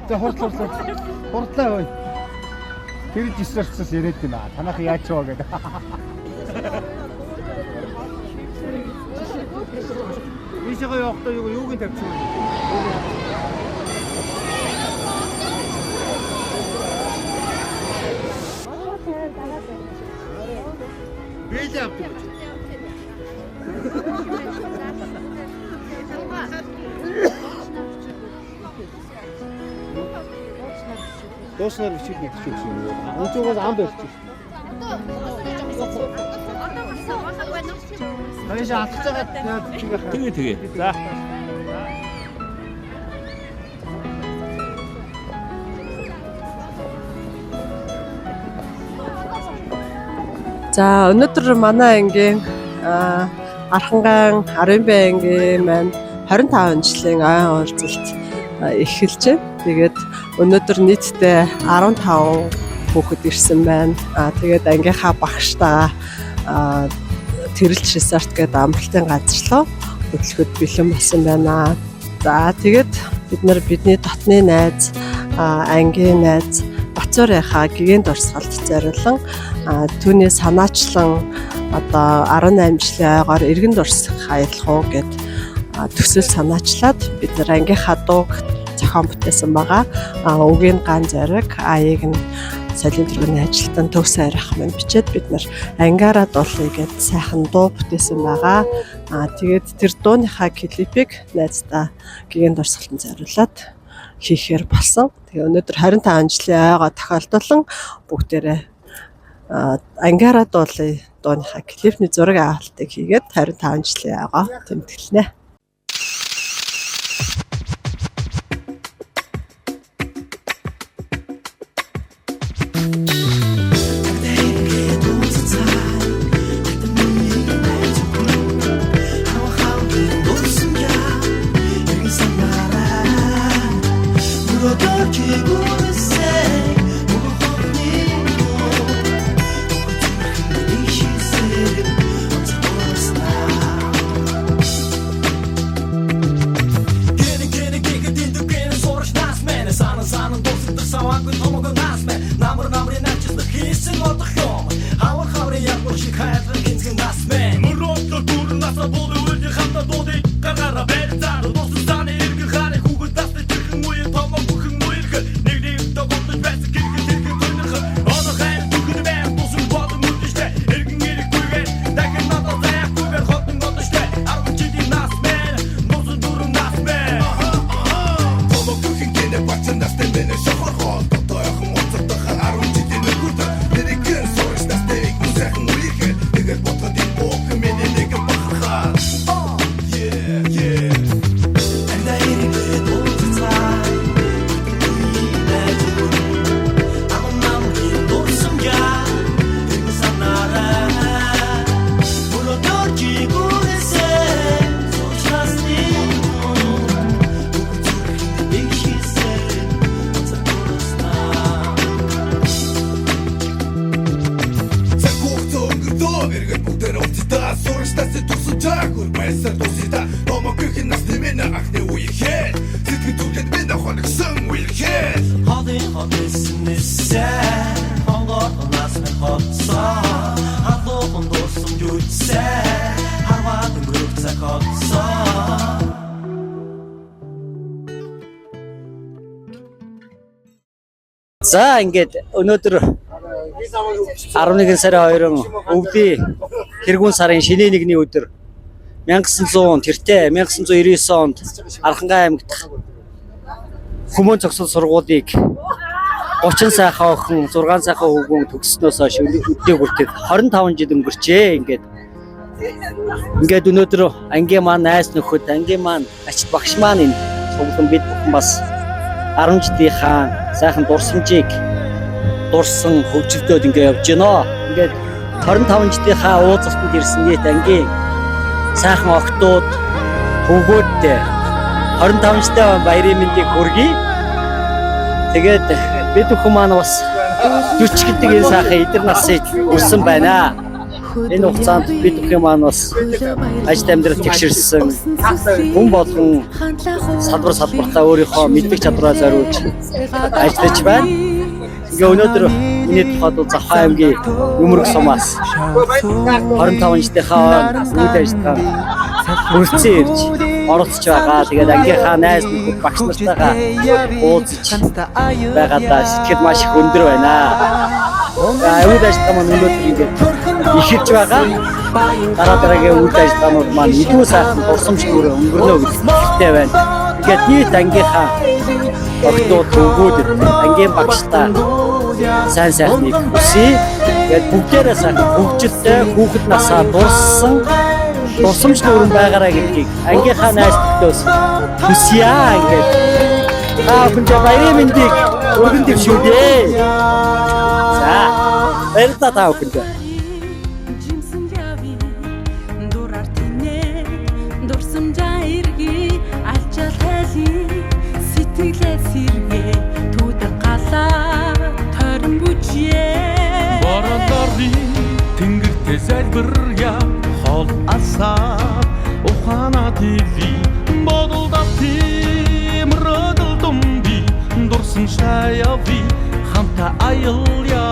За хурдлаа. Хурдлаа хөөе. Тэр дистерчс яриад байна. Танах яаж чаа гэдэг. Ийшээ явахдаа юуг нь тавьчих вэ? Бэлээ авдаг. Доосноор бичиж мэдчих юм. Өнцгөөс ам барьчих. Хаяж алхаж байгаа бичиг хаа. Тэгээ. За. За өнөөдөр манай ангийн Архангайн 10 ангийн маань 25 жилийн ой уулзалт эхэлж байна. Тэгээд өнөөдөр нийтдээ 15 хүүхэд ирсэн байна. Тэгээд ангийнхаа багштайгаа Тэрэлж resort гэдэг амралтын газар руу хөтлөхөд бэлэн болсон байна. За тэгээд бид нар бидний дотны найз, ангийн найз Бацуурынхаа гэгээн дурсгалд зориулан түүний санаачлан одоо 18 жилийн ойгоор эргэн дурсах аялах уу гэд төсөл санаачлаад бид нар ангийнхаа дууг зохион бүтээсэн байгаа. Үгийн ган зориг, аяыг нь солион төргийн ажилтан төгс арих маань бичээд бид нар ангаараа дуулъя гэд сайхан дуу бүтээсэн байгаа. Тэгээд тэр дууныхаа клипийг найздаа гэгээн дурсгалтанд зориулаад хийхээр болсон. Тэгээ өнөөдөр 25 жилийн ойгоо тохиолдолон бүгдээрээ ангаараа дуулъя дууныхаа клипний зураг авалтыг хийгээд 25 жилийн ойгоо тэмдэглэнэ. За ингээд өнөөдөр 11 сарын 2-нд өвлийн тэргүүн сарын шинэ нэгний өдөр 1900 тэртээ 1999 онд Архангай аймагт Хүмүүн цогцол сургуулийг 30 сайхан охин 6 сайхан хөвгүүн төгссөнөөс хойш өдөө хүртэл 25 жил өнгөрчээ. Ингээд өнөөдөр ангийн маань найз нөхөд, ангийн маань ачт багш маань энэ цуглан бид бүхэн бас 10 жилийнхаа сайхан дурсамжийг дурсан хөгжөлтөд ингээд явж байна. Ингээд 25 жилийнхаа уулзалтанд ирсэн нийт ангийн сайхан охтууд хөвгүүдтэй 25 жилийн баярын мэндийг хүргэе. Тэгээд бид бүхэн маань бас 40 гэдэг энэ сайхан эдэр насыг хүрсэн байна. Энэ хугацаанд бид бүхэн маань бас ажил амьдрал тэгшэрсэн хүн болгон салбартаа өөрийнхөө мэддэг чадвараа зориулж ажиллаж байна. Ингээ өнөөдөр миний тухайд Завхаа аймгийн Юмрэг сумаас 25 жилийнхаа үйл ажиллагаа хүрсэн ирж оролцож байгаа. Тэгээд ангийнхаа найз нөхөд багш нартайгаа уулзч байгаадаа сэтгэл маш их өндөр байна. Үйл ажиллагаа маань өнөөдөр ингээд ихэлж байгаа. Дараагийн үйл ажиллагаанууд маань илүү сайхан дурсамжгүй өнгөрнө гэж хэлтэй байна. Тэгээд нийт ангийнхаа огтуд хөвгүүдэд ангийн багштай сайн сайхныг хүсье. Тэгээд бүгдээрээ сайхан хөгжилтэй хүүхэд насаа дурсан дурсамж нүүрэн байгаараа гэдгийг ангийнхаа найз нөхдөс хүсье ингээд. Бүхэнд баярын мэндийг өргөн дэвшүүлье. За баярлалаа та бүхэнд. Тэнгэртэй залбиря хол асаа ухаана тили бодолдоо тиймродол думби дурсан шаяви хамта аялья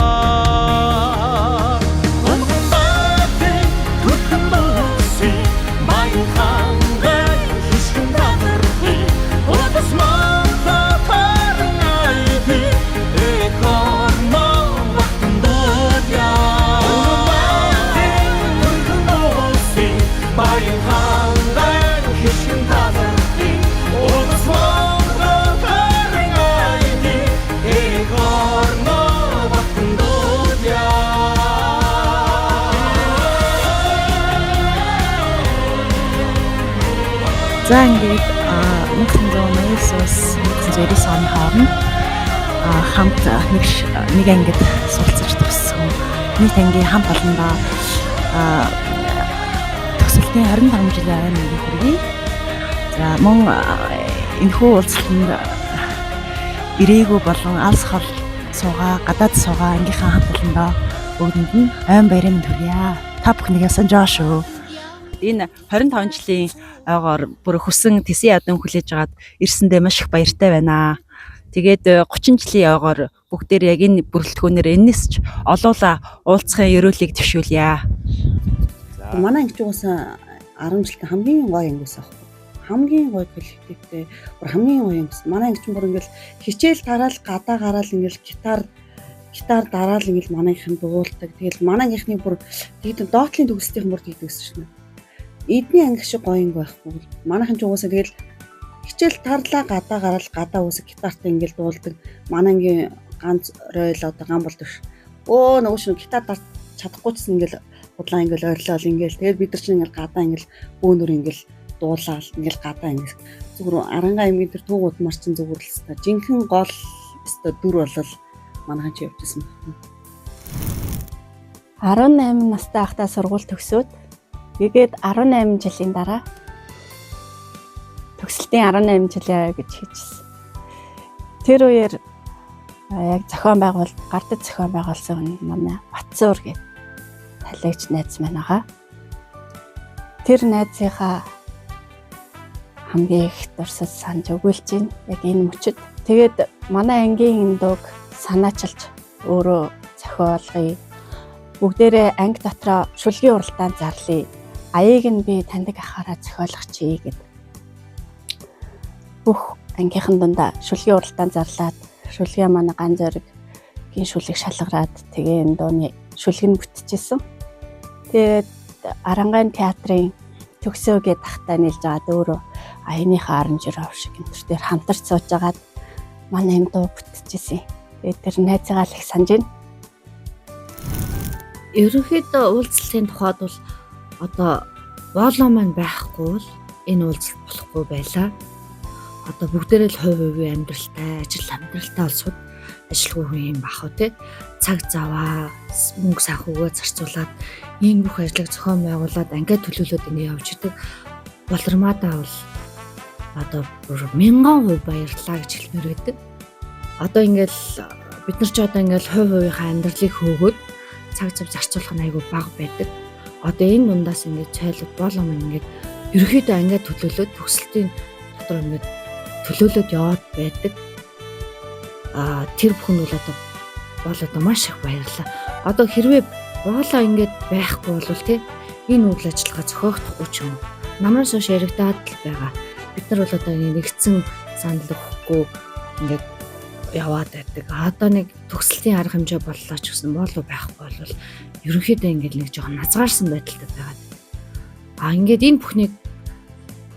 За ингээд 1989-с 1990 оны хооронд хамт нэг ангид суралцж төгссөн. Нийт ангийн хамт олондоо төгсөлтийн 25 жилийн аймаг хүргэе. За мөн энэхүү уулзалтанд ирээгүй болон алс хол суугаа, гадаад суугаа ангийнхаа хамт олондоо бүгдэнд нь айн баярын мэнд хүргье. Та бүхнийг санаж байгаа шүү. Энэ 25 жилийн ойгоор бүр хүсэн тэсийн ядан хүлээж агаад ирсэндээ маш их баяртай байна. Тэгээд 30 жилийн ойгоор бүгдээр яг энэ бүрэлдэхүүнээр энэс ч олоола уулзахын ерөөлийг төвшүүлье. Манай ангич угаасаа 10 жилийн хамгийн гоё ангиас аахгүй. Хамгийн гоё коллективтэй бүр хамгийн гоё ангис. Манай ангич бүр ингээл хичээл тараал гадаа гараал ингээл гитар дараал ингээл манайхын дуулдаг. Тэгэл манай ангийнхны бүр тэгээд доотлын төгсөлтийн бүр тэгдэгсэн шнэ. Эдний анги шиг гоё юм байхгүй. Манайхан ч угаасаа тэгэл хичээл тарлаа гадаа гараал гадаа үсэг гитартай ингээл дуулдаг. Манай ангийн ганц ройл одоо ган болдог ш. Нөгөө шиг гитар дарж чадахгүй ч ингээл удлаа ингээл ойрлол ингээл тэгээд бид нар чинь ингээл гадаа ингээл бөөнөр ингээл дуулаал ингээл гадаа ингээл зүгээр арангаа аймгийн тэр туугууд мар чин зүгээр л та жинхэнэ гол өстө дүр болол манайхан ч явжсэн байна. 18 настай байхдаа сургууль төгсөөд тэгээд 18 жилийн дараа төгсөлтийн 18 жилээ гэж хэлжсэн. Тэр үеэр яг зохион байгуулалт, гардад зохион байгуулсан манай Батцуур гэх талигч найз маань байгаа. Тэр найзынхаа хамгийн их дурсаж санаж өгүүлж байна. Яг энэ мөчөд. Тэгээд манай ангийн дууг санаачилж өөрөө зохиолгоё. Бүгдээрээ анги дотроо шүлгийн уралдаанд зарлая. Аяыг нь би таньдаг ахаараа зохиолгох чий гэд. Бүх ангийнхан дундаа шүлгийн уралдаанд зарлаад шүлгийн манай ган зоригийн шүлгийг шалгараад тэгээ энэ дууны шүлэг нь бүтчихсэн. Тэгээд Арангаан театрын төгсөөгээд тахтаа нэлж аваад өөрөө аяныхаа 10 жиров шиг энэ төр дээр хамтарч сууж агаад манай энэ дуу бүтчихсэн. Тэгээд тэр найзаагаа л их санаж байна. Ерөнхийдөө уулзалтын тухайд бол одоо воло маань байхгүй бол энэ уулзалт болохгүй байлаа. Одоо бүгдээрээ л хувийн амьдралтай, ажил амьдралтай олсууд ажилгүй юм бах уу те. Цаг заваа, мөнгө санхугаа зарцуулаад ийм бүх ажлыг зохион байгуулад ангиа төлөвлөлөөд ингэ явж идэг. Болормаадаа бол одоо бүр 1000% баярлалаа гэж хэлмээр байдаг. Одоо ингээл бид нар ч одоо ингээл хувийнхаа амьдралыг хөөгөөд цаг зав зарцуулах нь айгүй бага байдаг. одоо энэ дундаас ингээд цайлууд болоо маань ингээд ерөөхдөө ангиад төлөөлөд төгсөлтийн дотор ингээд төлөөлөд яваад байдаг. Тэр бүхэн бол одоо маш их баярлалаа. Одоо хэрвээ боолоо ингээд байхгүй бол тий энэ үйл ажиллагаа зохиогдохгүй ч юм. Намраас хойш яригадаад л байгаа. Бид нар бол одоо нэгдсэн санал өгөхгүй ингээд яваад байдаг. Одоо нэг төгсөлтийн арга хэмжээ боллоо ч гэсэн боолоо байхгүй бол ерөнхийдөө ингээд нэг жоохон назгаарсан байдалтай байгаа. Ингээд энэ бүхнийг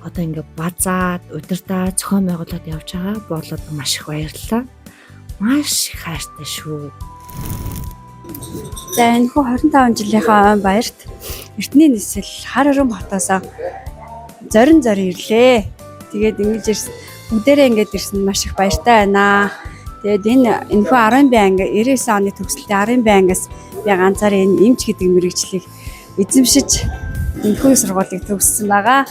одоо ингээд базаад, удирдаа, зохион байгуулалт явж байгаа болоод маш их баярлалаа. Маш их хайртай шүү. За энэ хүү 25 жилийнхаа он баярт Эрдэнэ нийслэл хар хором хотоос зорин ирлээ. Тэгээд ингэж ирсэн бүгдээрээ ингэж ирсэн маш их баяртай байна. Тэгээд энэ хүү 10 анги 99 оны төгсөлтийн 10 ангиас би ганцаараа энэ эмч гэдэг мэрэгчлийг эзэмшиж энэ хүү сургуулийг төгссөн байгаа.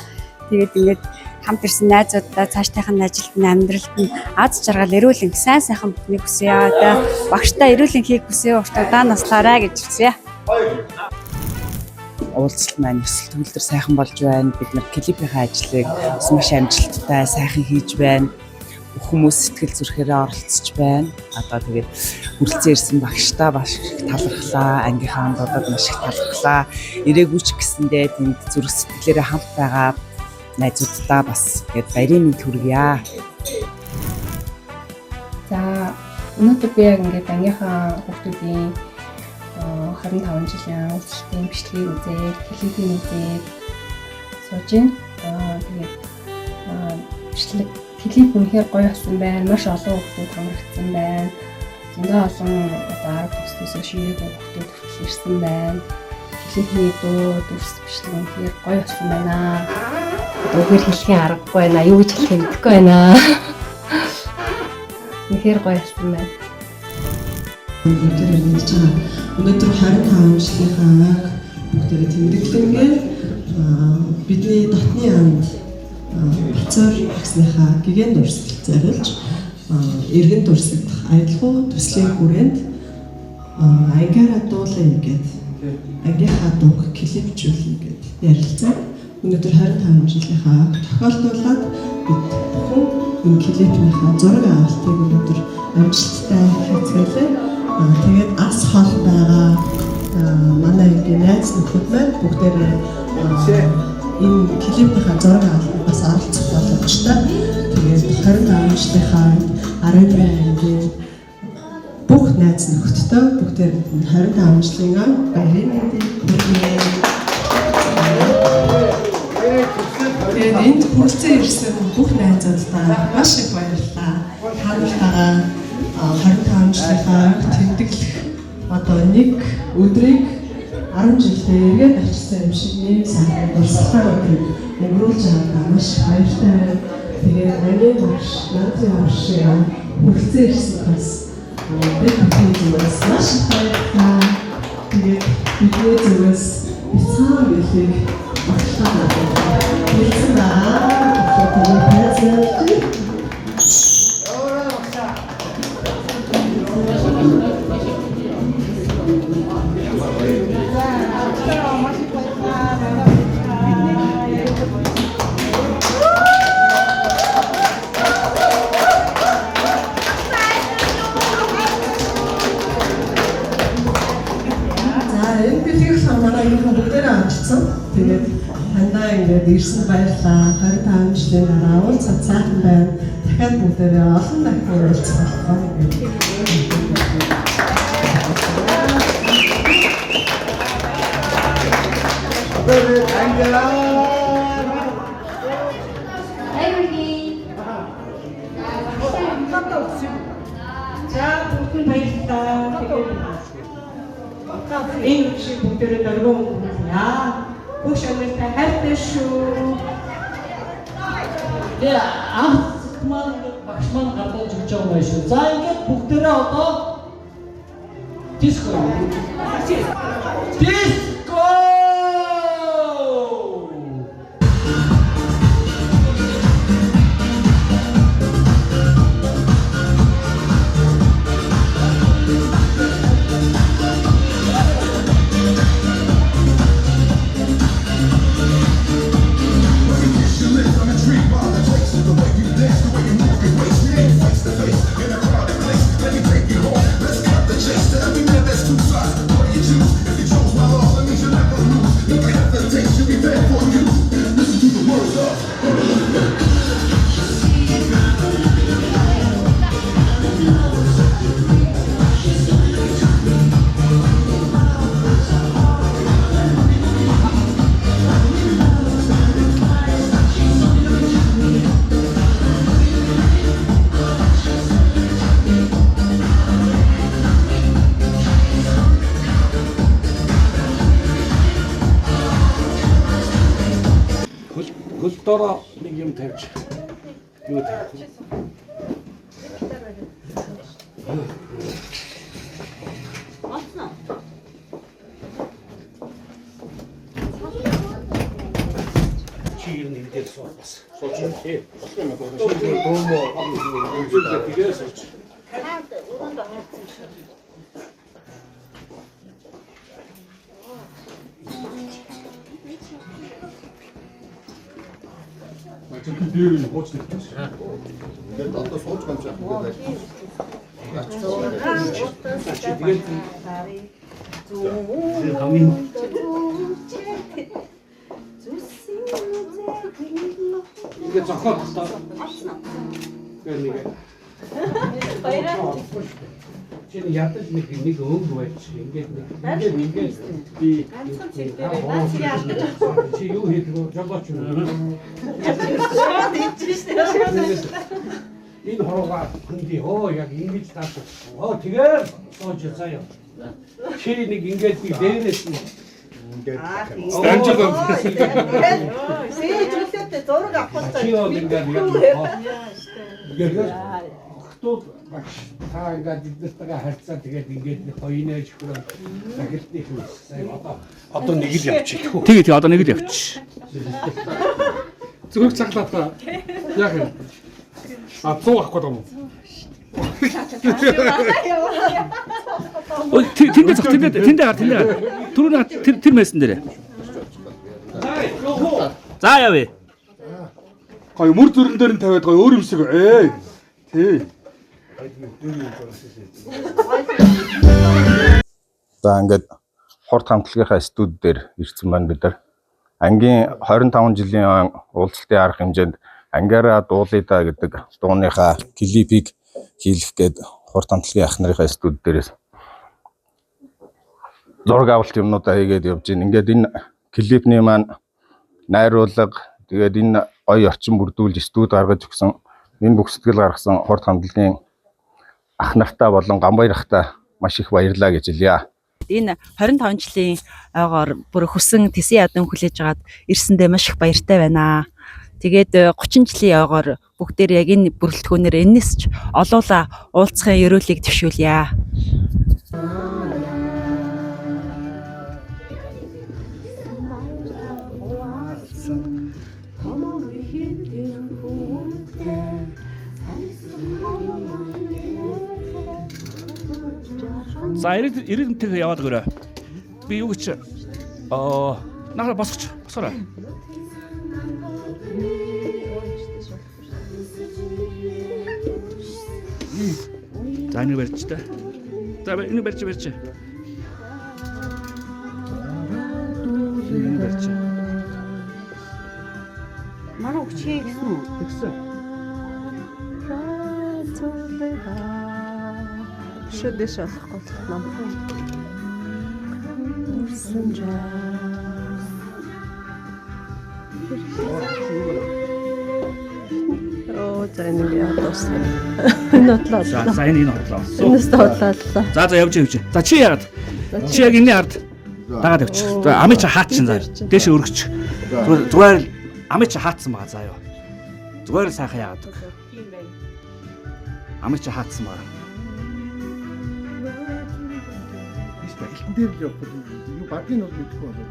Тэгээд ингэж хамт ирсэн найзуудаа цаашдынхаа ажилд нь амьдралд нь аз жаргал эрүүл анги сайн сайхан бүхнийг хүсье. Одоо багштай эрүүл анхийг хүсье. Уртаа наслаарай гэж хүсье. Уулзалт маань өсөлт төгөлдөр сайхан болж байна. Бид нар клипийнхаа ажлыг маш амжилттай сайхан хийж байна. Хүмүүс сэтгэл зүрхээрээ оролцож байна. Одоо тэгээд хүрэлцэн ирсэн багштай маш их талархлаа. Ангийнхаа хамтдад маш их талархлаа. Ирээгүй ч гэсэндээ тэнд зүрх сэтгэлээрээ хамт байгаа найзуудтай бас гээд баярын мэнд хүргье. За өнөөдөр би яг ингээд ангийнхаа хүүхдүүдийн 25 жилийн уулзалтын бичлэгийг үзээд, клипийг үзээд сууж байна. Тэгээд бичлэг клип үнэхээр гоё болсон байна. Маш олон хүүхдүүд хамрагдсан байна. Зөндөө олон одоо 10 төслөөс шийдэггүй хүүхдүүд хүртэл ирсэн байна. Клипний дуу, дүрс бичлэг үнэхээр гоё болсон байна. Үгээр хэлхийн аргагүй байна. Юу гэж хэлэх мэдэхгүй байна. Үнэхээр гоё болсон байна. Өнөөдөр 25 жилийнхаа бүгдээрээ тэмдэглэнгээр бидний дотны анд Бацаар агсныхаа гигэн дурсгал зориулж эргэн дурсагдах аялал төслийн хүрээнд ангиараа дуулаа гэдэг ангийнхаа дууг клипжүүлнэ гэдэг ярилцсан. Өнөөдөр 25 жилийнхаа тохиолдуулаад бид бүхэн энэ клипийнхаа зураг авалтыг өнөөдөр амжилттай хийцгэлээ. Тэгээд ас хол байгаа манай найз нөхөд маань бүгдээрээ энэ клипийнхаа зураг авалтанд бас оролцох боломжтой. Тэгээд 25 жилийнхаа 10 ангийн бүх найз нөхөдтэй бүгдээр 25 жилийн баярын мэндийг хүргье. Тэгээд энд хүрэлцэн ирсэн бүх найзуудаа маш их баярлалаа. Та нартайгаа 25 жилийнхаа тэмдэглэх одоо нэг өдрийг 10 жилдээ эргээд авчирсан юм шиг ийм сайн дурсгалтай өдрийг өнгөрүүлж байгаадаа маш баяртай байна. Тэгээд ангийн багш, нандин багш хүрэлцэн ирсэн бас бид бүхэн зүгээс маш их баярлалаа. Тэгээд бидний зүгээс бяцхан гэлийг багшлаа. Хэлсэн байна. Тэгээд хандаа ингээд ирсэн баярлаа. 25 жилийн дараа уулзах сайхан байна. Дахиад бүгдээрээ олон дахин уулзах болно гэж. Энэ шиг бүгдээрээ дөрвөн яа бүх шанартай хайртай шүү. Тэгээ анх маань багш маань гадаад жүрч байгаа байх шүү. За ингээд бүгдээрээ одоо диско. Диско! хөл доороо нэг юм тавьчих. Юу тавих. Чи юм дээр суух бас. Сууж юм тий. Зөвхөн дээр нь хууч нэг тийм. Тэгээд одоо сууж гамж яах вэ? Тэгээд хамгийн ингээд зохиол таа. Тэгээд баяраа. Чинь ядаж нэг өнгө байж ингээд би ганцхан цэг дээр наач яалтаж авах. Чи юу хийдэг вэ? Жогооч юу? Энэ хорвоо хүнди яг ингэж таач. Тэгээд сууж заяа. Чи нэг ингээд би дээрээс нь ингээд станжиг сээжүүлээд зураг авах. Чи ингээд хтууд багш та ингээд эднэртэйгээ харьцаа тэгээд ингээд нэг хоёнооч хүрээ захиртны хүс. Одоо нэг л явчих. Тэгээ одоо нэг л явчих. Зүрх цаглаа та. Яг юм. 100 авах гэдэг юм. Ой тэндээ зах тэндээ гар. Түрүүний тэр мэсэн дээрээ. За явъя. Гой мөр зүрэн дээр нь тавиад гой өөр юмсэг ээ. Тий. За ингээд хорт хамтлагийнхаа студ дээр ирсэн байна бид нар. Ангийн 25 жилийн уулзалтын арга хэмжээнд ангиараа дуулъя да гэдэг дууныхаа клипийг хийлгэх гээд хорт хамтлагийн ах нарын студ дээрээс зураг авалт юмнуудаа хийгээд явж байна. Ингээд энэ клипний маань найруулга тэгээд энэ гоё орчин бүрдүүлж студ гаргаж өгсөн энэ бүх сэтгэл гаргасан хорт хамтлагийн ах нартаа болон Гамбаяр ахта маш их баярлалаа гэж хэлье. Энэ 25 жилийн ойгоор бүр хүсэн тэсийн ядан хүлээж агаад ирсэндээ маш их баяртай байна. Тэгээд 30 жилийн ойгоор бүгдээр яг энэ бүрэлдэхүүнээр энэс ч олуула уулзахын ерөөлийг төвшүүлье. За ирээдүйд яваад өгөөрэй. Би юу гэж нахаа босоорой. За энэ барьж та. За энэ барьж. Энэ барьж. Манай өгчээ гэсэн үү? Тэгсэн. Шүдэш болохгүй нам. Оо зайныг ятсан. Нотлоо. За энэ нотлоо. Энэс тодлоо. За явж. За чи яагаад? Чи яг энэ ард дагаад явчих. Амын чи хаатчин заа. Дээш өргөч. Зүгээр амын чи хаатсан байгаа заа юу. Зүгээр сайхан яагаад үг. Амын чи хаатсан байгаа. Элтэн дээр л явах юу багийн бол мэдэхгүй болоо.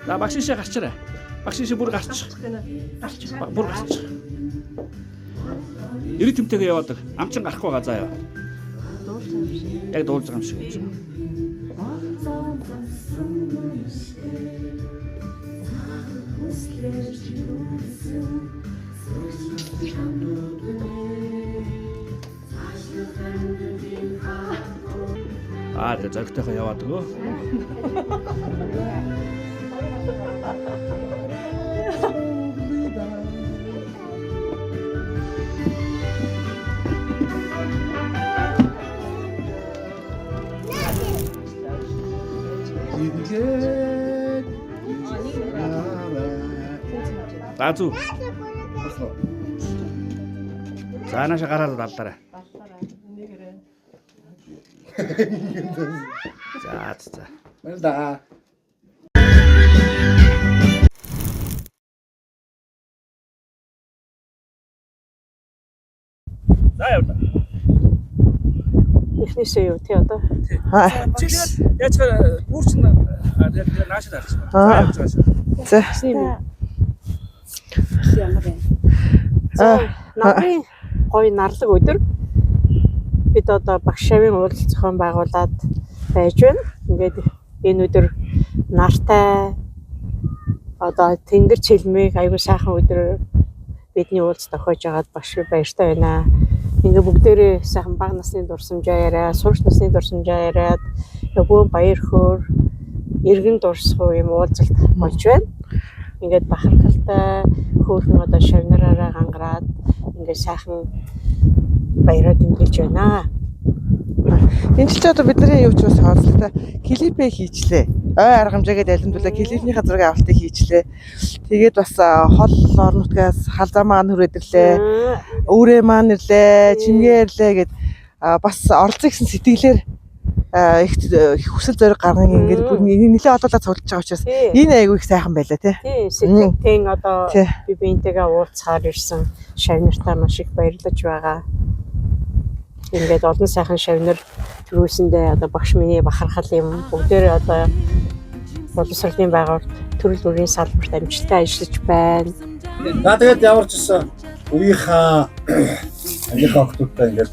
За багшишээ гарчаарай. Багшишээ бүр гарч. Бүр гарч. Ирэх тэмтэйгээ яваад амчин гарахгүй байгаа заа юу. Яг дуулж байгаа юм шиг гэж. Тэгээ зөргтэйхээ яваад өгөө. Таацу. За наша гараад даллаарай. За. Баярлалаа. За яваа. Эхнээсээ юу тий одоо. Тэгээд яаж бүр чинь нааш таарч байна. За. Намрын гоё нарлаг өдөр бид одоо багш шавын уулзалт зохион байгуулад байж байна. Ингээд энэ өдөр нартай одоо тэнгэр чилмийг аягүй сайхан өдөр бидний уулзалт тохиож агаад багш баяртай байна. Ингээ бүгдээрээ сайхан бага насны дурсамжаа яриад, сурч насны дурсамжаа яриад нөгөө баяр хөөр эргэн дурсах юм уулзалт болж байна. Ингээд бахархалтай хөөрхөн одоо шавнараараа гангараад ингээ сайхан баяраа дэмжиж байна. Энэ ч одоо бидний юу ч бас онцлогтой клипээ хийчлээ. Ой арга хэмжээгээд алимдуулаа клипийнхаа зургийн авалтыг хийчлээ. Тэгээд бас хол орнотгоос халзаа маань хүрээдэрлээ. Өөрөө маань ирлээ, чимгээ ирлээ гэд бас оролцох гэсэн сэтгэлээр их хүсэл зориг гарган ингээд бүр нэлээд олоолаа цуглаж байгаа учраас энэ айгүй их сайхан байлаа тий. Тий, сэтгэлтэн одоо би биентэйгээ уулзахаар ирсэн шавнартаа маш их баярлаж байгаа. Ингээд олон сайхан шавнар төрүүлсэндээ одоо багш миний бахархал юм бүгдээрээ одоо боловсролын байгууллагт төрөл бүрийн салбарт амжилттай ажиллаж байна. За тэгээд ямар ч гэсэн үеийнхаа ангийнхаа охтуудтай ингээд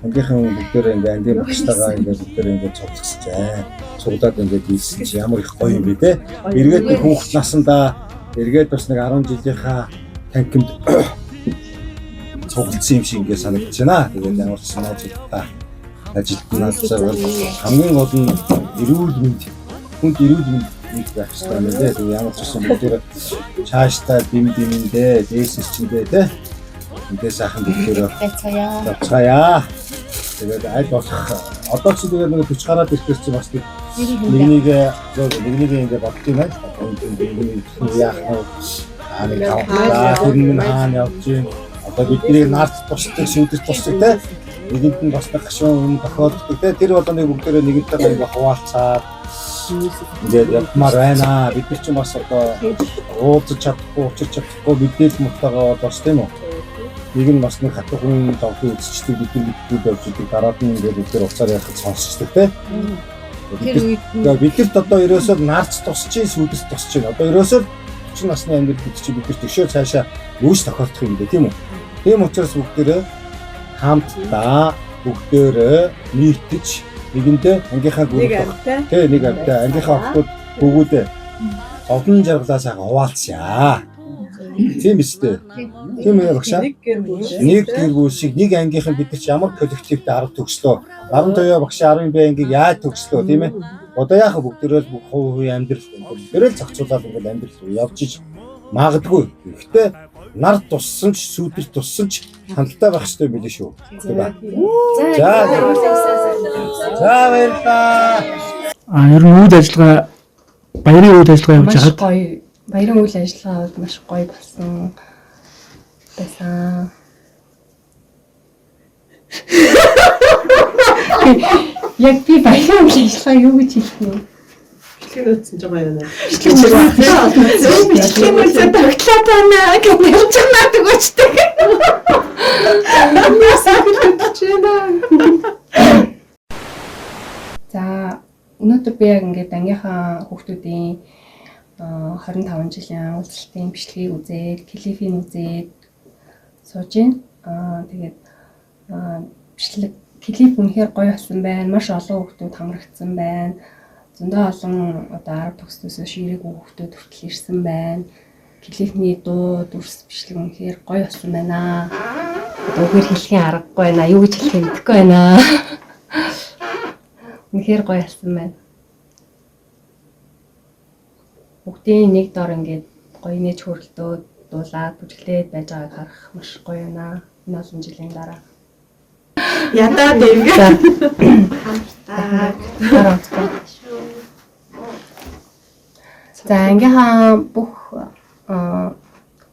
ангийнхан бүгдээрээ ингээд ангийн багштайгаа ингээд бүгдээрээ ингээд цугласчээ. Цуглаад ингээд ийсэн чи ямар их гоё юм бэ те. Эргээд нэг хүүхэд насандаа эргээд бас нэг 10 жилийнхаа танкимд цугласан юм шиг ингээд санагдаж байна. Тэгээд ямар ч санаачтай ажилтнаас хамгийн гол нь эрүүл мэнд хүнд эрүүл мэнд байх хэрэгтэй юм дээ. Тэгээд ямар ч гэсэн бүгдээрээ цаашдаа дэмдэмэндээ дээсс чиндээ те. Ингээд сайхан бүгдээрээ цаая. Тэгээд аль болох одоо ч тэгээд нэг 40 гараад ирэхээс чи бас нэгнийг ингээд бодчих юм байна. Нэг яах вэ? Тэр хаана явж юм. Одоо бидний нарт тусдаг, шүдэж тусдаг те. Нэгэнд нь бас гашуун юм тохиолддог те. Тэр бол нэг бүгдээрээ нэгэнтэйгээ ингээ хуваалцаад ингээд явмаар байна. Бид нар ч бас одоо уулзах чадахгүй, учрах чадахгүй бидний мутагаа бол бас тийм үү. Нэг нь бас нэг хатуу хүн тоглох үзчихдэг бидний явж идэг дараад нь ингээд бүгдээр уцаар яхад сонсчдаг те. Бид одоо ерөөсөө нарт тусчих, шүдэс тусчих. Одоо ерөөсөө 40 насны амьд бид чи бид төшөө цаашаа юуш тохиолдох юм бэ тийм үү? Тийм учраас бүгдээрээ хамтдаа бүгдээрээ нийтж нэгэндээ ангийнхаа гүрэл тий нэг амтай ангийнхаа охтууд бүгүүдээ зовлон жаргалаас хаваалцъя. Тийм биз дээ. Тийм ээ багшаа. Нэг гэр бүл шиг нэг ангийнхан бид нар ч ямар коллективтэй арга төгслөө. 15 багшаа 10 бай ангийг яаж төгслөө тийм ээ? Одоо яах вэ бүгдээрээ бүх хувийн амьдрал бүгдээрээ зохицуулаад ингээд амьдрал руу явж иж магадгүй. Гэхдээ нар туссан ч сүудэр туссан ч хангалттай байх хэрэгтэй билээ шүү. За баярлалаа. Ер нь үйл ажиллагаа баярын үйл ажиллагаа явуулж хаад баярын үйл ажиллагаа маш гоё болсон байсан. Яг би баярын үйл ажиллагаа юу гэж хэлэх вэ? Бичлэг утсан жоо байна. Бичлэг үзээд тогтлоо байна гэж ярьж надад өгөөчтэй. За өнөөдөр би яг ингээд ангийнхаа хүүхдүүдийн 25 жилийн уулзалтын бичлэгийг үзээд, клипийг үзээд сууж байна. Тэгээд бичлэг клип үнэхээр гоё болсон байна. Маш олон хүүхдүүд хамрагдсан байна. Зөндөө олон одоо 10 төгсдөөс ширээгүй хүүхдүүд хүртэл ирсэн байна. Клипний дуу, дүрс бичлэг үнэхээр гоё болсон байна. Одоо үгээр хэлхийн аргагүй байна. Юу гэж хэлэх мэдэхгүй байна. Үнэхээр гоё болсон байна. Бүгдийн нэг дор ингээд гоё нэж хөрөлдөөд дуулаад бүжиглээд байж байгааг харах маш гоё байна. Энэ олон жилийн дараа. Ядаа дэмгээ. За ангийнхаа бүх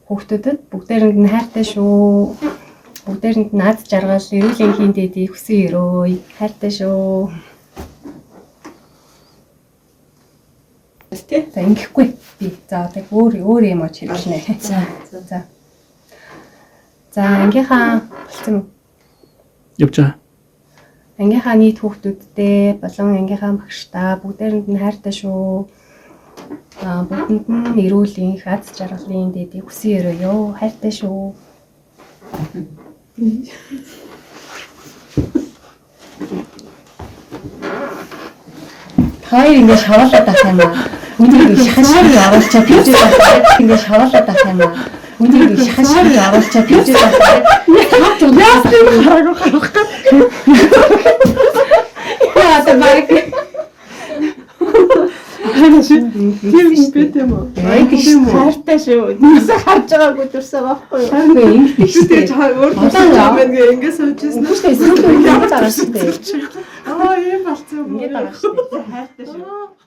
хүүхдүүдэд бүгдээрэнд нь хайртай шүү. Бүгдээрэнд нь наад жаргал, эрүүл энхийн дэдий хүсэн өрөө. Хайртай шүү. тий. За ингэхгүй. Би за одоо өөр юм аач хэлчихнэ. За. За ангийнхаа болсон Явж байгаа. ангийнхаа нийт хүүхдүүдтэй болон ангийнхаа багштаа бүгдээрэнд нь хайртай шүү. Бүгдэнд нь эрүүл их аз жаргалын дэдийг хүсэн өрөөё. Хайртай шүү. Хоёр ингэ шаваалаад ах юм аа. Үнийг шахашиг оруулчаад гэж байна. Ингэ шаваалаад ах юм аа. Үнийг шахашиг оруулчаад гэж байна. Яа тийм хараагүй харах гэх. Яа та баг. Тийм бит юм уу? Тийм хайртай шүү. Нүсээ харж байгаагүй дурсаа байхгүй юу? Харин ингэдэг шүү дээ. Өөр дурсаа юм ингээ ингэ суучихсан. Үгүй ээ, сүүл үе яваад байгаа шүү дээ. Ийм болцсон. Ингэ байгаа шүү дээ. Хайртай шүү.